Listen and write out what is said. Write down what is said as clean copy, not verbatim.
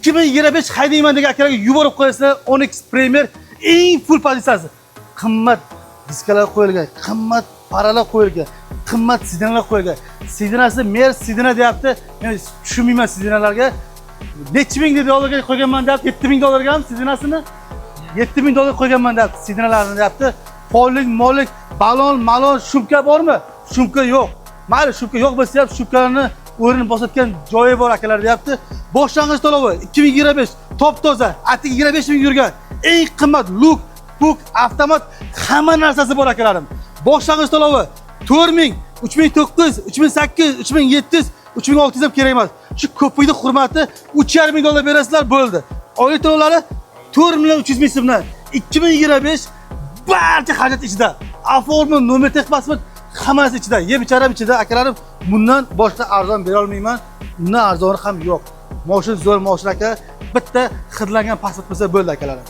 2025 haydayman degan akalarga yuborib qo'yasizlar. Onyx Premier eng full pozitsiyasi. Qimmat diskalar qo'yilgan, qimmat paralar qo'yilgan, qimmat sidinalar qo'yilgan. Sidinasi mer sidina deyapti. Men tushunmayman sidinalarga. Necha ming dollarga qo'yganman deyapti. 7000 dollarga ham sidinasini 7000 dollar qo'yganman deyapti. Sidinalarni deyapti. Pollik, mollik, balon, malon, shumka bormi? Shumka yo'q. Mayli, shumka yo'q bo'lsa ham shumkalarni o'rin bosadigan joyi bor akalar deyapti. Boshlang'ich to'lovi 2025 top toza, atigi 25 ming yurgan. Eng qimmat luk, puk, avtomat hamma narsasi bor akalarim. Boshlang'ich to'lovi 4000, 3900, 3800, 3700, 3600 ham kerak emas. Shu ko'pikning hurmati 3,5 ming dollar berasizlar bo'ldi. Oylik to'lovlari 4,300,000 so'mdan 2025 barcha xarajat ichida. Aforma, nomer texpasport hammasi ichida. Yeb icharam ichida akalarim. Bundan boshqa arzon bera olmayman. Undan arzoni ham yo'q. Mashina zo'r mashina aka. Bitta xidlangan pasport bo'lsa bo'ldi akalarim.